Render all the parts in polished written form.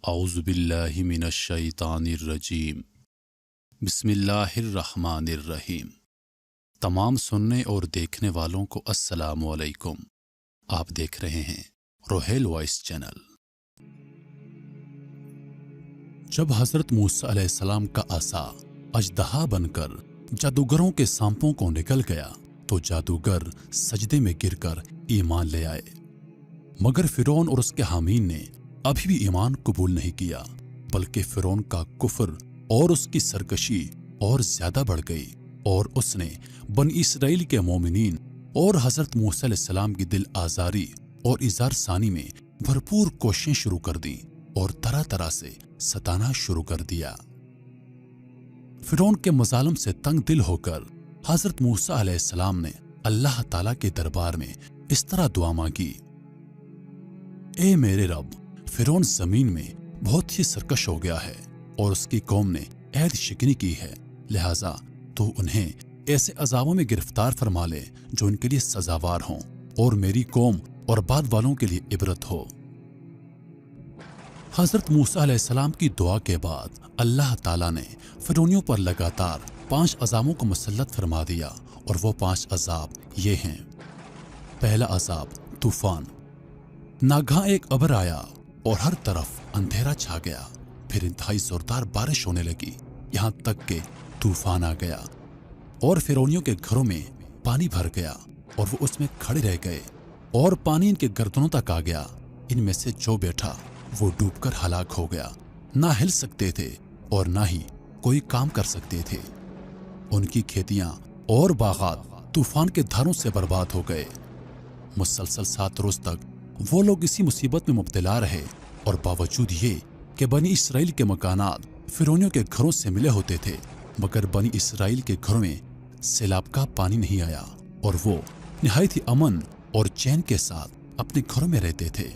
اعوذ باللہ من الشیطان الرجیم بسم اللہ الرحمن الرحیم۔ تمام سننے اور دیکھنے والوں کو السلام علیکم۔ آپ دیکھ رہے ہیں روحیل وائس چینل۔ جب حضرت موسیٰ علیہ السلام کا عصا اژدہا بن کر جادوگروں کے سانپوں کو نگل گیا تو جادوگر سجدے میں گر کر ایمان لے آئے، مگر فرعون اور اس کے حامین نے ابھی بھی ایمان قبول نہیں کیا، بلکہ فرعون کا کفر اور اس کی سرکشی اور زیادہ بڑھ گئی، اور اس نے بنی اسرائیل کے مومنین اور حضرت موسیٰ علیہ السلام کی دل آزاری اور اظہار ثانی میں بھرپور کوششیں شروع کر دیں اور طرح طرح سے ستانا شروع کر دیا۔ فرعون کے مظالم سے تنگ دل ہو کر حضرت موسیٰ علیہ السلام نے اللہ تعالیٰ کے دربار میں اس طرح دعا مانگی: اے میرے رب، فرعون زمین میں بہت ہی سرکش ہو گیا ہے اور اس کی قوم نے عہد شکنی کی ہے، لہٰذا تو انہیں ایسے عذابوں میں گرفتار فرما لے جو ان کے لیے سزاوار ہوں، اور میری قوم اور بعد والوں کے لیے عبرت ہو۔ حضرت موسیٰ علیہ السلام کی دعا کے بعد اللہ تعالیٰ نے فرعونیوں پر لگاتار 5 عذابوں کو مسلط فرما دیا، اور وہ 5 عذاب یہ ہیں۔ پہلا عذاب طوفان۔ ناگہاں ایک ابر آیا اور ہر طرف اندھیرا چھا گیا، پھر انتہائی زوردار بارش ہونے لگی، یہاں تک کہ طوفان آ گیا اور فرعونیوں کے گھروں میں پانی بھر گیا اور وہ اس میں کھڑے رہ گئے، اور پانی ان کے گردنوں تک آ گیا۔ ان میں سے جو بیٹھا وہ ڈوب کر ہلاک ہو گیا، نہ ہل سکتے تھے اور نہ ہی کوئی کام کر سکتے تھے۔ ان کی کھیتیاں اور باغات طوفان کے دھاروں سے برباد ہو گئے۔ مسلسل 7 روز تک وہ لوگ اسی مصیبت میں مبتلا رہے، اور باوجود یہ کہ بنی اسرائیل کے مکانات فرعونیوں کے گھروں سے ملے ہوتے تھے، مگر بنی اسرائیل کے گھروں میں سیلاب کا پانی نہیں آیا، اور وہ نہایت ہی امن اور چین کے ساتھ اپنے گھروں میں رہتے تھے۔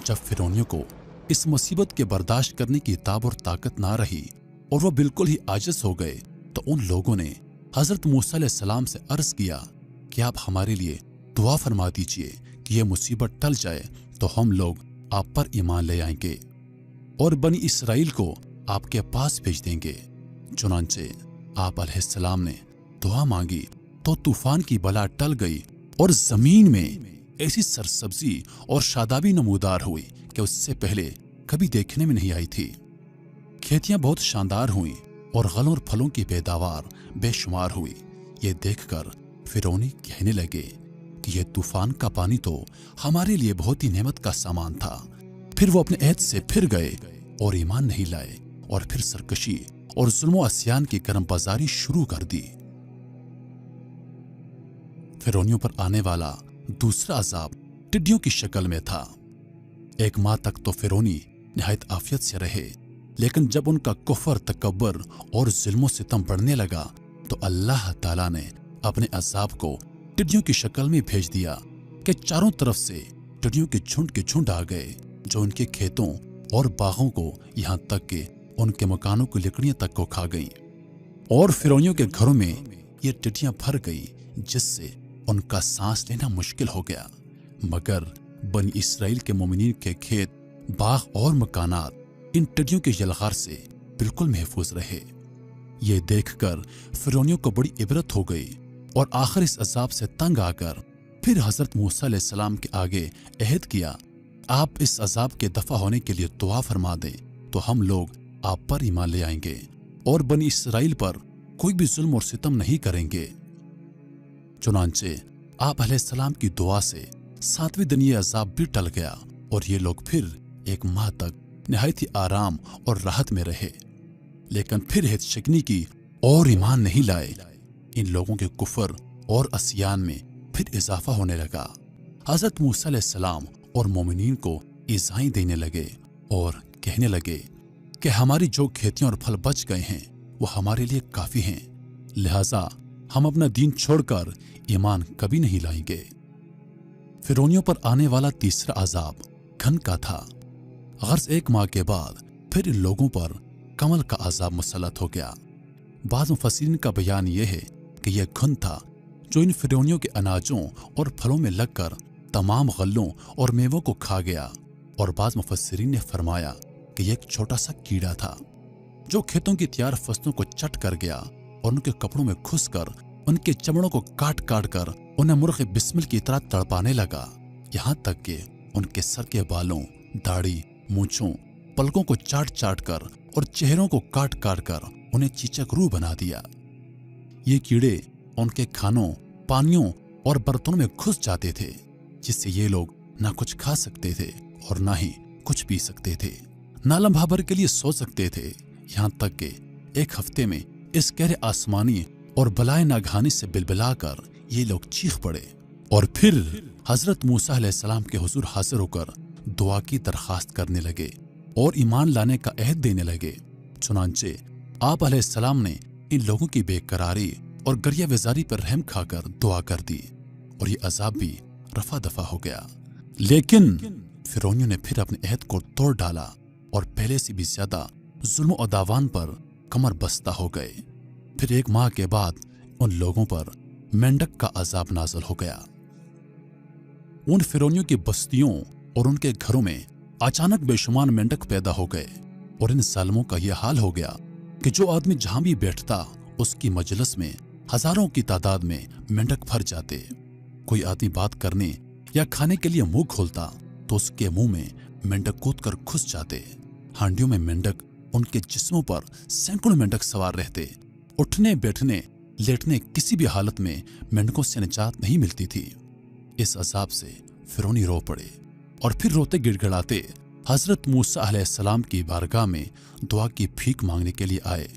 جب فرعونیوں کو اس مصیبت کے برداشت کرنے کی تاب اور طاقت نہ رہی اور وہ بالکل ہی عاجز ہو گئے، تو ان لوگوں نے حضرت موسیٰ علیہ السلام سے عرض کیا کہ آپ ہمارے لیے دعا فرما دیجئے کہ یہ مصیبت ٹل جائے تو ہم لوگ آپ پر ایمان لے آئیں گے اور بنی اسرائیل کو آپ کے پاس بھیج دیں گے۔ چنانچہ آپ علیہ السلام نے دعا مانگی تو طوفان کی بلا ٹل گئی، اور زمین میں ایسی سرسبزی اور شادابی نمودار ہوئی کہ اس سے پہلے کبھی دیکھنے میں نہیں آئی تھی۔ کھیتیاں بہت شاندار ہوئیں اور غلوں اور پھلوں کی پیداوار بے شمار ہوئی۔ یہ دیکھ کر فرعونی کہنے لگے کہ یہ طوفان کا پانی تو ہمارے لیے بہت ہی نعمت کا سامان تھا۔ پھر وہ اپنے عہد سے پھر گئے اور ایمان نہیں لائے، اور پھر سرکشی اور ظلم و عصیان کی کرم بازاری شروع کر دی۔ فرعونیوں پر آنے والا دوسرا عذاب ٹڈیوں کی شکل میں تھا۔ 1 ماہ تک تو فرعونی نہایت عافیت سے رہے، لیکن جب ان کا کفر، تکبر اور ظلم و ستم بڑھنے لگا تو اللہ تعالیٰ نے اپنے عذاب کو ٹڈیوں کی شکل میں بھیج دیا کہ چاروں طرف سے ٹڈیوں کے جھنڈ آ گئے، جو ان کے کھیتوں اور باغوں کو، یہاں تک کہ ان کے مکانوں کی لکڑیاں تک کو کھا گئیں، اور فرعونیوں کے گھروں میں یہ ٹڈیاں بھر گئی، جس سے ان کا سانس لینا مشکل ہو گیا۔ مگر بنی اسرائیل کے مومنین کے کھیت، باغ اور مکانات ان ٹڈیوں کے یلغار سے بالکل محفوظ رہے۔ یہ دیکھ کر فرعونیوں کو بڑی عبرت ہو گئی، اور آخر اس عذاب سے تنگ آ کر پھر حضرت موسیٰ علیہ السلام کے آگے عہد کیا: آپ اس عذاب کے دفع ہونے کے لیے دعا فرما دیں تو ہم لوگ آپ پر ایمان لے آئیں گے اور بنی اسرائیل پر کوئی بھی ظلم اور ستم نہیں کریں گے۔ چنانچہ آپ علیہ السلام کی دعا سے 7ویں دن یہ عذاب بھی ٹل گیا، اور یہ لوگ پھر 1 ماہ تک نہایت ہی آرام اور راحت میں رہے، لیکن پھر عہد شکنی کی اور ایمان نہیں لائے۔ ان لوگوں کے کفر اور عصیان میں پھر اضافہ ہونے لگا۔ حضرت موسیٰ علیہ السلام اور مومنین کو ایذائیں دینے لگے اور کہنے لگے کہ ہماری جو کھیتیاں اور پھل بچ گئے ہیں وہ ہمارے لیے کافی ہیں، لہٰذا ہم اپنا دین چھوڑ کر ایمان کبھی نہیں لائیں گے۔ فرعونیوں پر آنے والا تیسرا عذاب گھن کا تھا۔ غرض 1 ماہ کے بعد پھر ان لوگوں پر کمل کا عذاب مسلط ہو گیا۔ بعض مفسرین کا بیان یہ ہے کہ یہ گھن تھا جو ان فرعونیوں کے اناجوں اور پھلوں میں لگ کر تمام غلوں اور میووں کو کھا گیا، اور بعض مفسرین نے فرمایا कि ये एक छोटा सा कीड़ा था जो खेतों की तैयार फसलों को चट कर गया और उनके कपड़ों में घुसकर उनके चमड़ों को काट काट कर उन्हें मुर्ग़ बिस्मिल की तरह तड़पाने लगा, यहाँ तक कि उनके सर के बालों, दाढ़ी, मूंछों, पलकों को चाट चाट कर और चेहरों को काट काट कर उन्हें चीचक रूह बना दिया। ये कीड़े उनके खानों, पानियों और बर्तनों में घुस जाते थे, जिससे ये लोग ना कुछ खा सकते थे और ना ही कुछ पी सकते थे, ना लम्हा भर के लिए सो सकते थे। यहाँ तक कि एक हफ्ते में इस गहरे आसमानी और बलाए नागहानी से बिलबिलाकर ये लोग चीख पड़े और फिर हजरत मूसा अलैहिस्सलाम के हुजूर हाजिर होकर दुआ की दरखास्त करने लगे और ईमान लाने का अहद देने लगे। चुनांचे आप अलैहिस्सलाम ने इन लोगों की बेकरारी और गरिया वेजारी पर रहम खाकर दुआ कर दी और ये अजाब भी रफा दफा हो गया। लेकिन फिरौनियों ने फिर अपने अहद को तोड़ डाला और पहले से भी ज्यादा जुल्म और दावान पर कमर बस्ता हो गए। फिर एक माह के बाद उन लोगों पर मेंढक का अजाब नाज़िल हो गया। उन फिरौनियों की बस्तियों और उनके घरों में अचानक बेशुमार मेंढक पैदा हो गए और इन जालिमों का यह हाल हो गया कि जो आदमी जहां भी बैठता उसकी मजलिस में हजारों की तादाद में मेंढक भर जाते। कोई आदमी बात करने या खाने के लिए मुंह खोलता तो उसके मुंह में मेंढक कूद कर घुस जाते। हांडियों में मेंढक, उनके जिस्मों पर सैकड़ों मेंढक सवार रहते। उठने, बैठने, लेटने किसी भी हालत में मेंढकों से निजात नहीं मिलती थी। इस अजाब से फिरौनी रो पड़े और फिर रोते गिड़गिड़ाते हजरत मूसा अलैहिस्सलाम की बारगाह में दुआ की भीख मांगने के लिए आए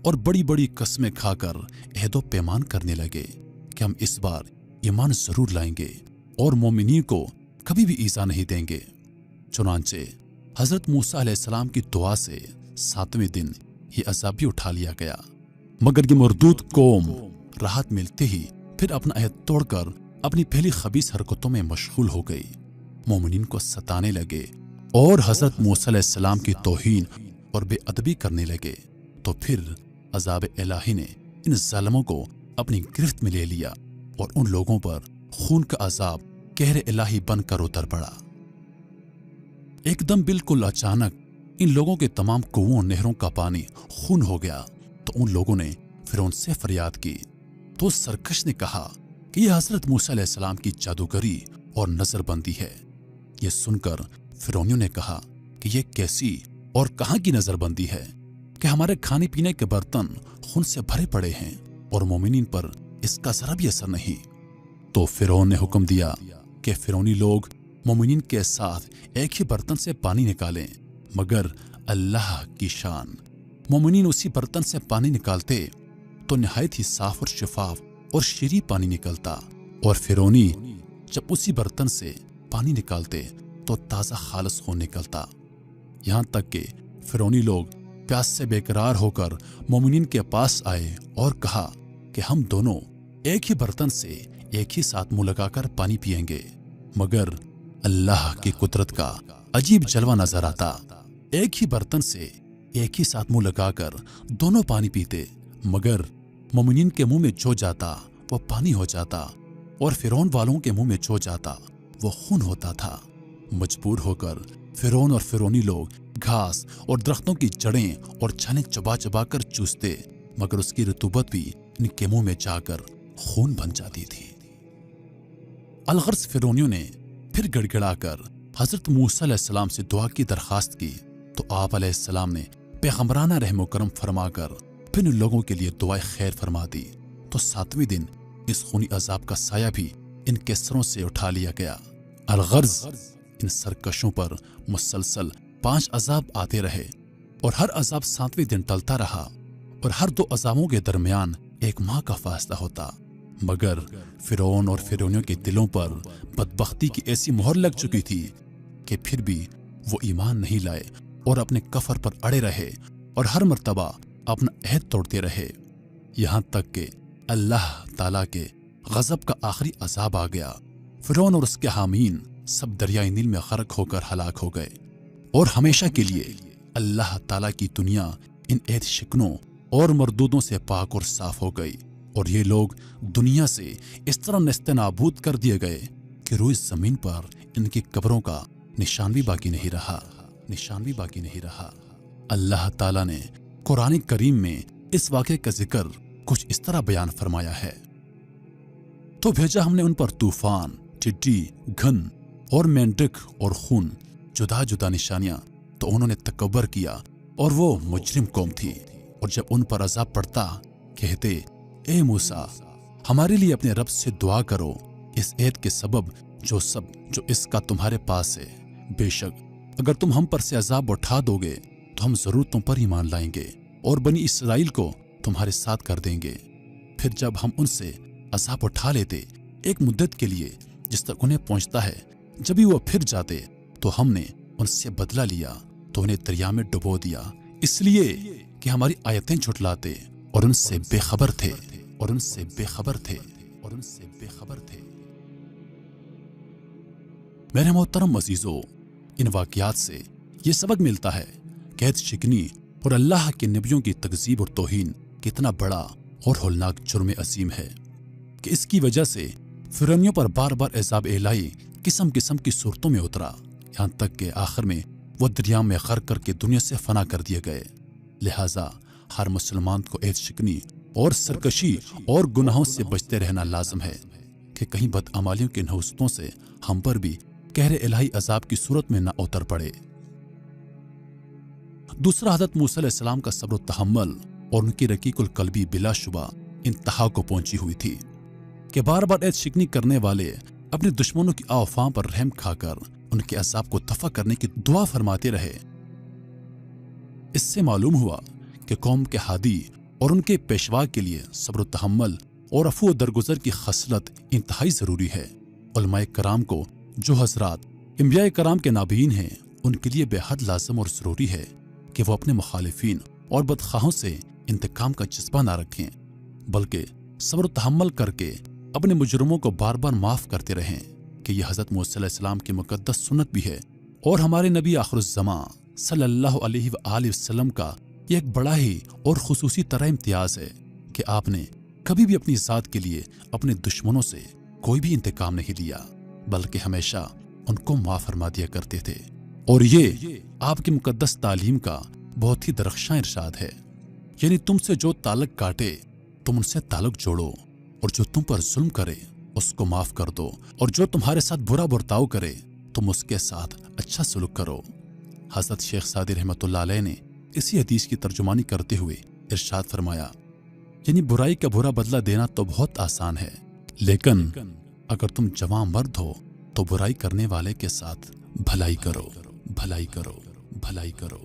और बड़ी बड़ी कसमें खाकर अहदो पैमान करने लगे कि हम इस बार ईमान जरूर लाएंगे और मोमिनीन को कभी भी ईजा नहीं देंगे। चुनांचे हजरत मूसा अलैहिस्सलाम की दुआ से 7वें दिन ये अजाब भी उठा लिया गया, मगर ये मरदूद कौम राहत मिलते ही फिर अपना अहद तोड़कर अपनी पहली खबीस हरकतों में मशगूल हो गई। मोमिनीन को सताने लगे और हजरत मूसा अलैहिस्सलाम की तौहीन और बेअदबी करने लगे। तो फिर अजाब इलाही ने इन जालिमों को अपनी गिरफ्त में ले लिया और उन लोगों पर खून का अजाब कहर इलाही बनकर उतर पड़ा। एकदम बिल्कुल अचानक इन लोगों के तमाम कुओं, नहरों का पानी खून हो गया। तो उन लोगों ने फिरौन से फरियाद की तो सरकश ने कहा कि यह हजरत मूसा अलैहिस्सलाम की जादूगरी और नजरबंदी है। यह सुनकर फिरौनियों ने कहा कि यह कैसी और कहां की नजरबंदी है कि हमारे खाने पीने के बर्तन खून से भरे पड़े हैं और मोमिनीन पर इसका जरा भी असर नहीं। तो फिरौन ने हुक्म दिया कि फिरौनी लोग मोमिनीन के साथ एक ही बर्तन से पानी निकालें, मगर अल्लाह की शान, मोमिनीन उसी बर्तन से पानी निकालते तो निहायत ही साफ और शफाफ और शीरी पानी निकलता, और फिरौनी जब उसी बर्तन से पानी निकालते तो ताज़ा खालिस खून निकलता। यहाँ तक कि फिरौनी लोग प्यास से बेकरार होकर मोमिनीन के पास आए और कहा कि हम दोनों एक ही बर्तन से एक ही साथ मुंह लगाकर पानी पिएंगे, मगर अल्लाह की कुदरत का अजीब जलवा नजर आता। एक ही बर्तन से एक ही साथ मुंह लगाकर दोनों पानी पीते, मगर मोमिनीन के मुंह में जो जाता वो पानी हो जाता और फिरौन वालों के मुंह में जो जाता वो खून होता था। मजबूर होकर फिरौन और फिरौनी लोग घास और दरख्तों की जड़ें और छाने चबा चबा कर चूसते, मगर उसकी रतूबत भी इनके मुंह में जाकर खून बन जाती थी। अलगर्ज फिरौनियों ने फिर गड़गड़ाकर हजरत मूसा अलैहिस्सलाम से दुआ की दरखास्त की तो आप अलैहिस्सलाम ने पैगंबराना रहम करम फरमाकर फिर उन लोगों के लिए दुआए खैर फरमा दी। तो 7वें दिन इस खूनी अजाब का साया भी इनके सरों से उठा लिया गया। अलगर्ज इन सरकशों पर मुसलसल 5 अजाब आते रहे और हर अजाब 7वें दिन टलता रहा और हर 2 अजाबों के दरमियान 1 माह का फासला होता, मगर फिरौन और फिरौनियों के दिलों पर बदबख्ती की ऐसी मोहर लग चुकी थी कि फिर भी वो ईमान नहीं लाए और अपने कफर पर अड़े रहे और हर मर्तबा अपना अहद तोड़ते रहे, यहाँ तक कि अल्लाह ताला के गजब का आखिरी अजाब आ गया। फिरौन और उसके हामीन सब दरियाई नील में गर्क होकर हलाक हो गए और हमेशा के लिए अल्लाह ताला की दुनिया इन अहद शिकनों और मरदूदों से पाक और साफ हो गई और ये लोग दुनिया से इस तरह नेस्तनाबूद कर दिए गए कि रोज जमीन पर इनकी कब्रों का निशान भी बाकी नहीं रहा। निशान भी बाकी नहीं रहा। अल्लाह ताला ने कुरान करीम में इस वाक़े का जिक्र कुछ इस तरह बयान फरमाया है, तो भेजा हमने उन पर तूफान, टिड्डी, घन और मेंढक और खून, जुदा जुदा निशानियां, तो उन्होंने तकब्बर किया और वो मुजरिम कौम थी। और जब उन पर अज़ाब पड़ता कहते, ए मूसा, हमारे लिए अपने रब से दुआ करो इस ऐत के सबब जो इसका तुम्हारे पास है। बेशक अगर तुम हम पर से अज़ाब उठा दोगे तो हम जरूर तुम पर ईमान लाएंगे और बनी इसराइल को तुम्हारे साथ कर देंगे। फिर जब हम उनसे अज़ाब उठा लेते एक मुद्दत के लिए जिस तक उन्हें पहुंचता है, जब भी वो फिर जाते तो हमने उनसे बदला लिया तो उन्हें दरिया में डुबो दिया, इसलिए कि हमारी आयतें झुठलाते और उनसे बेखबर थे और उनसे बेखबर थे और उनसे बेखबर थे। मेरे मोहतरम अज़ीज़ों, इन वाक़यात से ये सबक मिलता है कि ऐत शिकनी और अल्लाह के नबियों की तकज़ीब और तौहीन कितना बड़ा और होलनाक जुर्म अज़ीम है कि इसकी वजह से फ़िरौनियों पर बार बार अज़ाब इलाही किस्म किस्म की सूरतों में उतरा, यहाँ तक कि आखिर में वो दरिया में गर्क करके दुनिया से फना कर दिए गए। लिहाजा हर मुसलमान को ऐत शिकनी और सरकशी और गुनाहों से बचते रहना लाजम है कि कहीं बदअमालियों के नहुस्तों से हम पर भी कहरे इलाही अजाब की सूरत में न उतर पड़े। दूसरा, हज़रत मूसा अलैहिस्सलाम का सब्र तहम्मुल और उनकी रकीकुल कल्बी बिलाशुबा इंतहा को पहुंची हुई थी कि बार बार ऐत शिकनी करने वाले अपने दुश्मनों की आफां पर रहम खाकर उनके अजाब को दफा करने की दुआ फरमाते रहे। इससे मालूम हुआ कि कौम के हादी और उनके पेशवा के लिए सब्र तहम्मुल और अफू दरगुजर की खसलत इंतहाई जरूरी है। उलमाए कराम को, जो हजरात अंबिया कराम के नाबीन हैं, उनके लिए बेहद लाजम और जरूरी है कि वो अपने मुखालिफिन और बदखाहों से इंतकाम का जज्बा ना रखें, बल्कि सब्र तहम्मुल करके अपने मुजरमों को बार बार माफ करते रहें कि यह हज़रत मूसा अलैहिस्सलाम की मुकद्दस सुन्नत भी है और हमारे नबी आखिरुज़्ज़मान सल्लल्लाहु अलैहि वसल्लम का यह एक बड़ा ही और खुसूसी तरह इम्तियाज है कि आपने कभी भी अपनी ज़ात के लिए अपने दुश्मनों से कोई भी इंतकाम नहीं लिया, बल्कि हमेशा उनको माफ फरमा दिया करते थे। और ये आपकी मुकद्दस तालीम का बहुत ही दरख्शां इरशाद है, यानी तुमसे जो ताल्लुक काटे तुम उनसे ताल्लुक जोड़ो, और जो तुम पर जुल्म करे उसको माफ कर दो, और जो तुम्हारे साथ बुरा बर्ताव करे तुम उसके साथ अच्छा सलूक करो। हज़रत शेख सादी रहमतुल्लाह अलैह ने इसी हदीस की तर्जुमानी करते हुए इरशाद फरमाया, यानी बुराई का बुरा बदला देना तो बहुत आसान है, लेकिन अगर तुम जवां मर्द हो तो बुराई करने वाले के साथ भलाई करो, भलाई करो, भलाई करो।